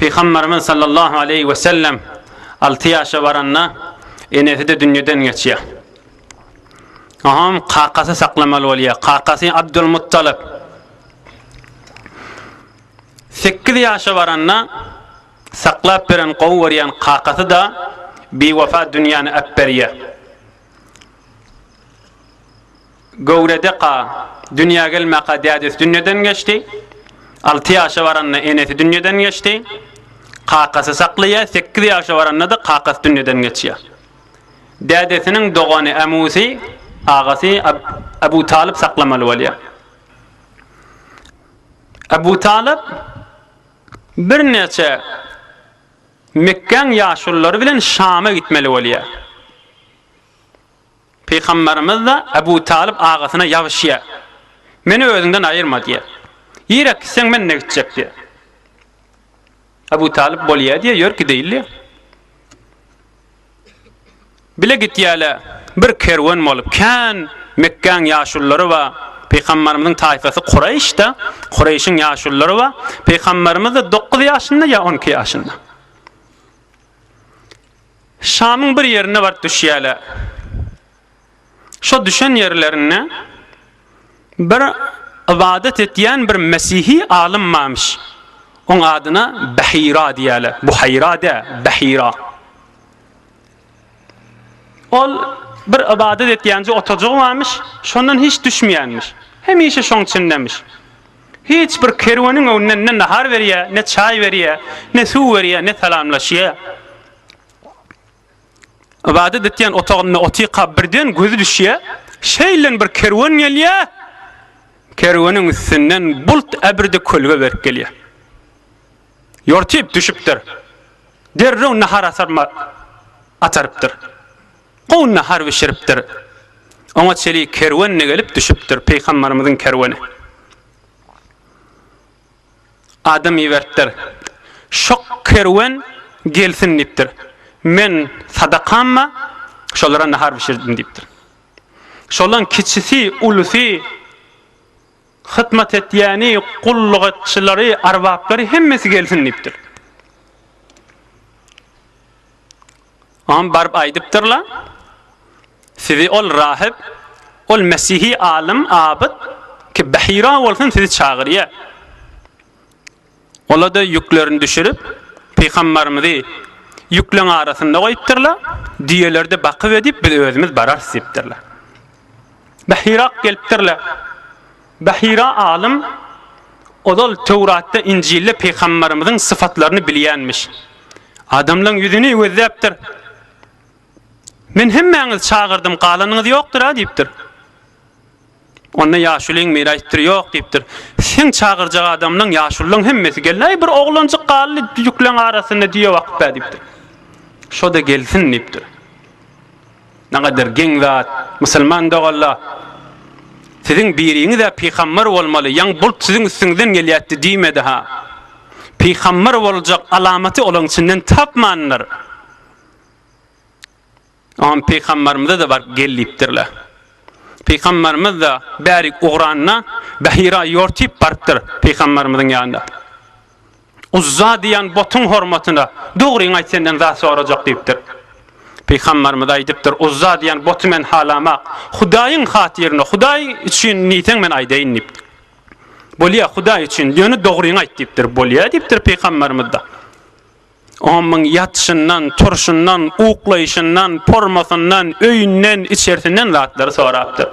Peygamberimiz sallallahu aleyhi ve sellem 6 yaşa varanna enesi de dünyadan geçiyor. Aham kakası saklamalı oluyor. Kakası Abdülmuttalib. 8 yaşa varanna saklap veren qovu veriyen kakası da bir vefa dünyanı apperiye. Gövrede dünya gelmeka dadis dünyadan geçti. 6 yaşa varanna enesi dünyadan geçti. Kakası saklaya, 8 yaşa varanna da kakası dünyadan geçiyor. Dadesinin doğanı emusi, ağası Ebu Talib saklamalı oluyor. Ebu Talib bir neçe Mekke'nin yaşlıları bilen Şam'a gitmeli oluyor. Peygamberimiz de Ebu Talib ağasına yavşıya. Meni özünden ayırma diye. Yirek sen ben ne gidecek diye. Ebu Talib boluyor diye yor ki değil diye. Bile git yala bir kervan olup kan Mekke'nin yaşlıları ve Peygamberimizin tayfası Kureyş'te. Kureyş'in yaşlıları ve Peygamberimiz de 9 yaşında ya 12 yaşında. Şam'ın bir yerine var düşüyorlar. Şu düşen yerlerine bir ibadet etiyen bir Mesihi alim varmış. Onun adına Bahira diyorlar. Buhayra de Bahira. Ol bir ibadet etiyence otocuğu varmış. Şondan hiç düşmeyenmiş. Hem işi şon içindemiş. Hiç bir kervanın önüne ne nahar veriyor, ne çay veriyor, ne su veriyor, ne selamlaşıyor. İbadet etiyen otağına otiqa birden gözü düşüyor. Şeylen bir kervan geliyor. Kervanın üstünden bulut ebirde kölge verip geliyor. Yortip düşüptür. Derrew nahar atarıptır. Qoğun nahar vişiriptir. Ona çeli kervan ne gelip düşüptür. Peygamberimizin kervanı. Adam iverttir. Şok kervan gelsin diptir. Men sadakamma şolara nahar vişirdim diptir. Şolan kiçisi, ulusi, hizmet etiyani, kullukçıları, arbapları hemmesi gelsin diptir. Ama barb aydıptırlar. Sizi ol rahib, ol Mesihi alim, abid ki Bahira olsun sizi çağırıyor. Ola da yüklerini düşürüp Peygamberimizi yüklen arasında koyuptırlar. Diyelerde bakıp edip biz özümüz barar siptirler. Bahira geliptirler. Bahira alim odal Tevrat'ta İncil'de Peygamberimizin sıfatlarını biliyenmiş. Adamların yüzünü gözleptir. Men hemmeniz çağırdım, qalanınız yoktur ha deyiptir. Onda yaşılığın miraytır yok deyiptir. Sen çağıracak adamdan yaşıllığın hemmesi geldi. Bir oğlancık qalı yüklen arasında diye vakit deyiptir. Şo da gelsin deyiptir. Ne kadar gen zat, Müslüman da Allah. Sizin biriniz de peygamber olmalı. Yan bulut sizin üstünüzden geliyetti demedi ha. Peygamber olacak alameti olan içinden tapmanlar. Ama Peygamberimize de var geliptirler. Peygamberimiz de bari uğranına Bahira yortip barıptır Peygamberimizin yanında. Uzza diyen botun hormatına doğru ayet senden daha soracak deyiptir. Peygamberimiz aydıptır. Uzza diyen botu men halama Hudayın hatirine, Huday için niyeten men aydayin deyiptir. Boliya Huday için yönü doğru ayet deyiptir. Boliya deyiptir Peygamberimiz de. Onun yatışından, turşundan, uğuklayışından, pormasından, öyünden, içerisinden rahatları soraptır.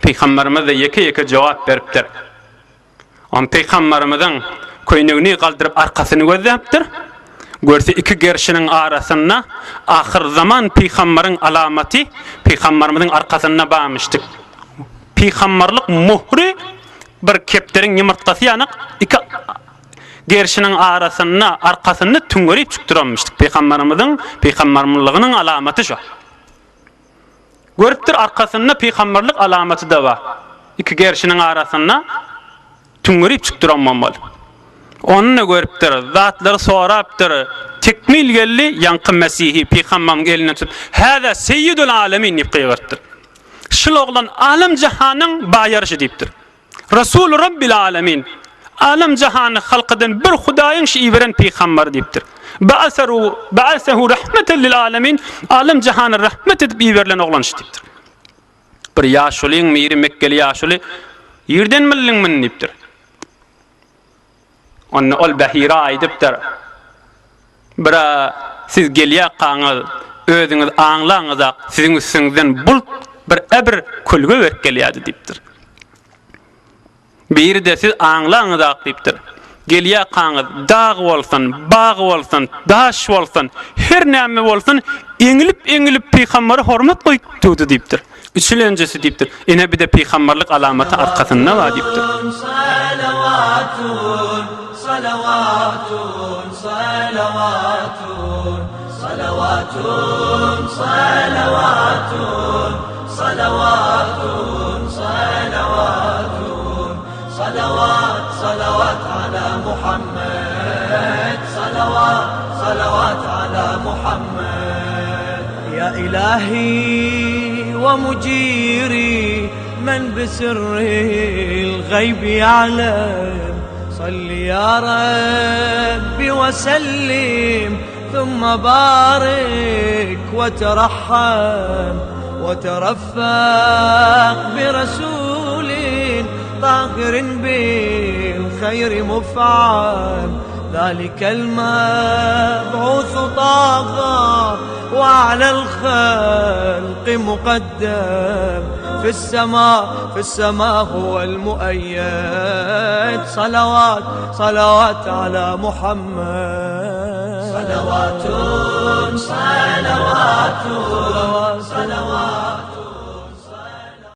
Peygamberimiz de yeke cevap veriptir. Ama Peygamberimizin köynüğünü kaldırıp arkasını gözleptir. Görse iki gerşinin arasında ahir zaman Peygamberin alameti Peygamberimizin arkasına bağmıştık. Peygamberlik muhri bir kepterin yumurtası yanık iki gerşinin arasına arkasını tüngörüp çıktıranmıştık. Peygamberliğinin alameti şu. Görüptür arkasında peygamberlik alameti de var. İki gerşinin arasına tüngörüp çıktıranmamalı. Onunla görüptür. Zatları soraptır. Tekmil gelli yankı Mesihi Peygamberin eline tutup hâzâ seyyidul âlemin deyip kıyırttır. Şıl oğlan alem cihanın bayarışı deyiptir. Resul Rabbil âlemin Alam jahanı halkıdan bir Hudaýyň şiýberen peýgamber diýipdir. Ba'asahu rahmeten lil alamin. Alam jahanı rahmet edip ýiberilen oglan diýipdir. Bir ýaşulyň miri Mekkeli ýaşuly ýerden milliňmin diýipdir. Onda ol Bahira aýdypdyr. Bira siz gelýär qaňyz, özüňiz aňlaňyza siziň üstüňizden bulut bir ebir kulga berip gelýärdi diýipdir. Bir de siz aňlaňyza diýipdir. Gelýär qaňyz dağ bolsun, bağı bolsun, daş bolsun, her näme bolsun, eňilip peýgamberi hormat goýupdy diýipdir. Üçüncüsü diýipdir. Ene bir de peýgamberlik alamaty arkasynda var diýipdir. Salavatun, salavatun, salavatun, salavatun, salavatun, salavatun, salavat, salavat ala Muhammed, salavat ala Muhammed. Ya ilahi wa mujiri men bisirril gaybi ya'lam. صل يا ربي وسلم ثم بارك وترحم وترفق برسول طاهر بالخير مفعم ذلك المبعوث طه وعلى الخلق مقدم في السماء هو المؤيد صلوات على محمد صلوات